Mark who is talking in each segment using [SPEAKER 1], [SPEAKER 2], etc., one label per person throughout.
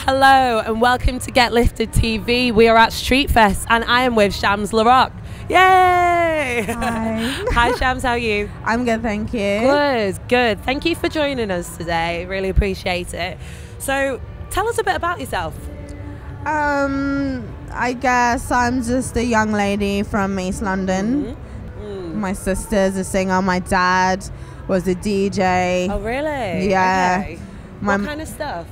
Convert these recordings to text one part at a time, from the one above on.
[SPEAKER 1] Hello and welcome to Get Lifted TV. We are at StreetFest and I am with Shamz Le Roc. Yay!
[SPEAKER 2] Hi.
[SPEAKER 1] Hi Shams, how are you?
[SPEAKER 2] I'm good, thank you.
[SPEAKER 1] Good, good. Thank you for joining us today. Really appreciate it. So, tell us a bit about yourself.
[SPEAKER 2] I guess I'm just a young lady from East London. My sister's a singer. My dad was a DJ.
[SPEAKER 1] Oh, really?
[SPEAKER 2] Yeah.
[SPEAKER 1] Okay. What kind of stuff?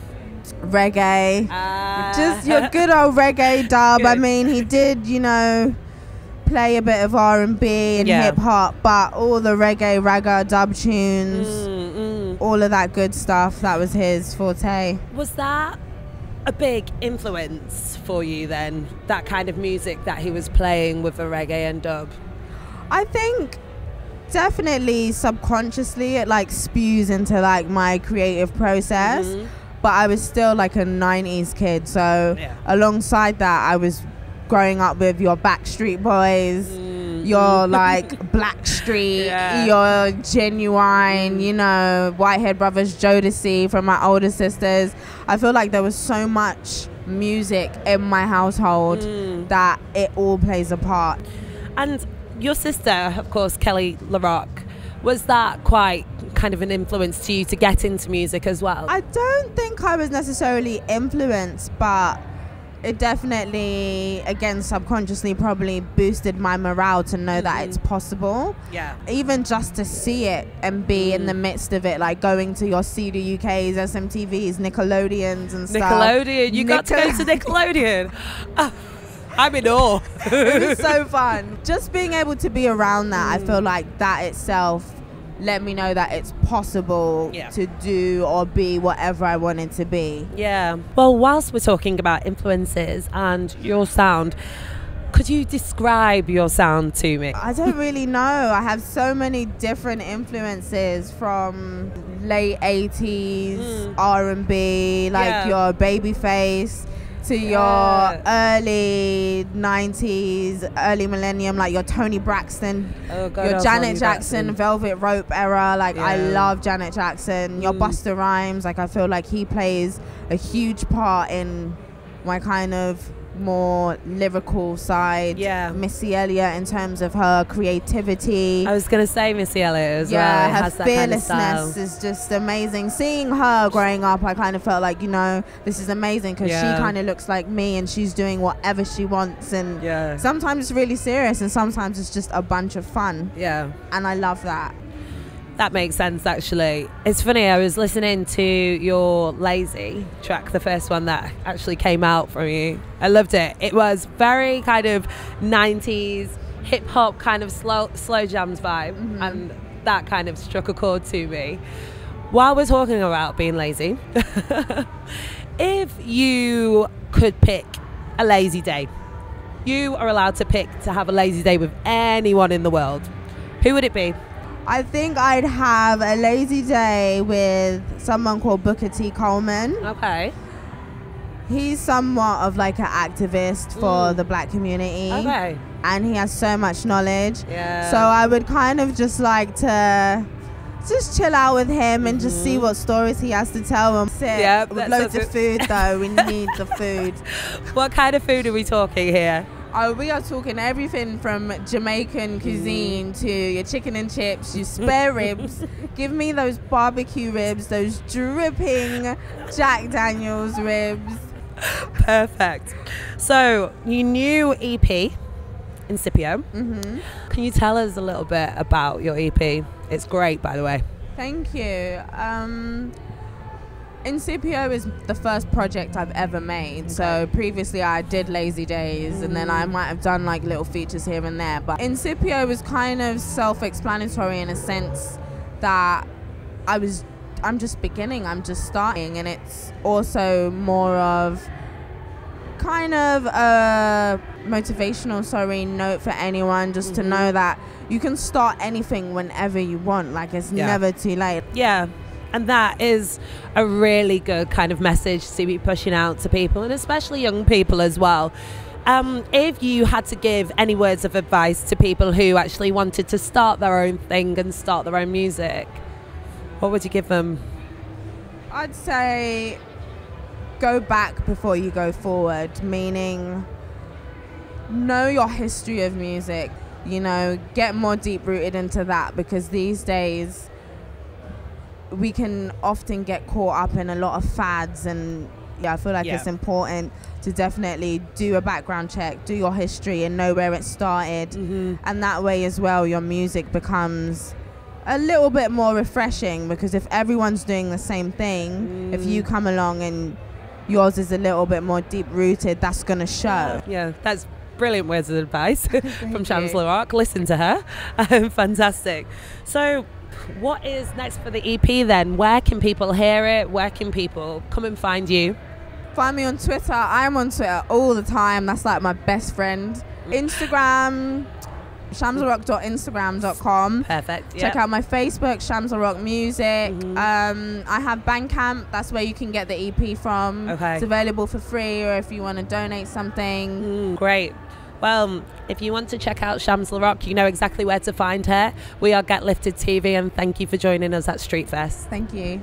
[SPEAKER 2] Reggae. Just your good old reggae dub.
[SPEAKER 1] Good.
[SPEAKER 2] I mean, he did, you know, play a bit of R&B and hip hop, but all the reggae, ragga, dub tunes, all of that good stuff, that was his forte.
[SPEAKER 1] Was that a big influence for you then, that kind of music that he was playing with the reggae and dub?
[SPEAKER 2] I think definitely subconsciously it like spews into like my creative process. But I was still like a 90s kid, so alongside that I was growing up with your Backstreet Boys, your like Blackstreet, your Genuine, you know, Whitehead Brothers, Jodeci from my older sisters. I feel like there was so much music in my household that it all plays a part.
[SPEAKER 1] And your sister, of course, Kelly Le Roc, was that quite kind of an influence to you to get into music as well?
[SPEAKER 2] I don't think I was necessarily influenced, but it definitely, again, subconsciously probably boosted my morale to know that it's possible. Yeah. Even just to see it and be in the midst of it, like going to your CD UKs, SMTVs, Nickelodeons and stuff.
[SPEAKER 1] Nickelodeon, you got to go to Nickelodeon. I'm in awe.
[SPEAKER 2] It was so fun. Just being able to be around that, I feel like that itself let me know that it's possible to do or be whatever I wanted to be.
[SPEAKER 1] Yeah. Well, whilst we're talking about influences and your sound, could you describe your sound to me?
[SPEAKER 2] I don't really know. I have so many different influences, from late 80s R&B, like your Babyface, to your early 90s, early millennium, like your Tony Braxton, your Janet Jackson, Velvet Rope era. Like I love Janet Jackson. Your Busta Rhymes, like I feel like he plays a huge part in my kind of more lyrical side. Missy Elliott in terms of her creativity.
[SPEAKER 1] I was gonna say Missy Elliott as well.
[SPEAKER 2] Her
[SPEAKER 1] has that
[SPEAKER 2] fearlessness
[SPEAKER 1] kind of style.
[SPEAKER 2] is just amazing. Seeing her growing up, I kind of felt like, you know, this is amazing because she kind of looks like me and she's doing whatever she wants, and sometimes it's really serious and sometimes it's just a bunch of fun. And I love that.
[SPEAKER 1] That makes sense, actually. It's funny, I was listening to your Lazy track, the first one that actually came out from you. I loved it. It was very kind of 90s hip-hop kind of slow jams vibe, and that kind of struck a chord to me. While we're talking about being lazy, if you could pick a lazy day, you are allowed to pick to have a lazy day with anyone in the world, who would it be?
[SPEAKER 2] I think I'd have a lazy day with someone called Booker T. Coleman.
[SPEAKER 1] Okay.
[SPEAKER 2] He's somewhat of like an activist for the black community.
[SPEAKER 1] Okay.
[SPEAKER 2] And he has so much knowledge. So I would kind of just like to just chill out with him and just see what stories he has to tell. And sit with loads of food though. We need the food.
[SPEAKER 1] What kind of food are we talking here?
[SPEAKER 2] Oh, we are talking everything from Jamaican cuisine to your chicken and chips, your spare ribs. Give me those barbecue ribs, those dripping Jack Daniels ribs.
[SPEAKER 1] Perfect. So, your new EP, Incipio. Can you tell us a little bit about your EP? It's great, by the way.
[SPEAKER 2] Thank you. Incipio is the first project I've ever made. So previously I did Lazy Days and then I might have done like little features here and there, but Incipio was kind of self-explanatory in a sense that I'm just beginning, I'm just starting, and it's also more of kind of a motivational note for anyone, just to know that you can start anything whenever you want, like it's never too late.
[SPEAKER 1] And that is a really good kind of message to be pushing out to people, and especially young people as well. If you had to give any words of advice to people who actually wanted to start their own thing and start their own music, what would you give them?
[SPEAKER 2] I'd say go back before you go forward, meaning know your history of music, you know, get more deep rooted into that, because these days we can often get caught up in a lot of fads, and I feel like it's important to definitely do a background check, do your history and know where it started. And that way as well your music becomes a little bit more refreshing, because if everyone's doing the same thing, if you come along and yours is a little bit more deep rooted, that's gonna show.
[SPEAKER 1] Yeah, that's brilliant words of advice from Shamz Le Roc. Listen to her. Fantastic. So what is next for the EP then? Where can people hear it? Where can people come and find you?
[SPEAKER 2] Find me on Twitter. I'm on Twitter all the time. That's like my best friend. Instagram, shamsleroc.instagram.com.
[SPEAKER 1] Perfect.
[SPEAKER 2] Check out my Facebook, Shamz Le Roc Music. I have Bandcamp. That's where you can get the EP from. It's available for free, or if you want to donate something.
[SPEAKER 1] Great. Well, if you want to check out Shamz Le Roc, you know exactly where to find her. We are Get Lifted TV, and thank you for joining us at StreetFest.
[SPEAKER 2] Thank you.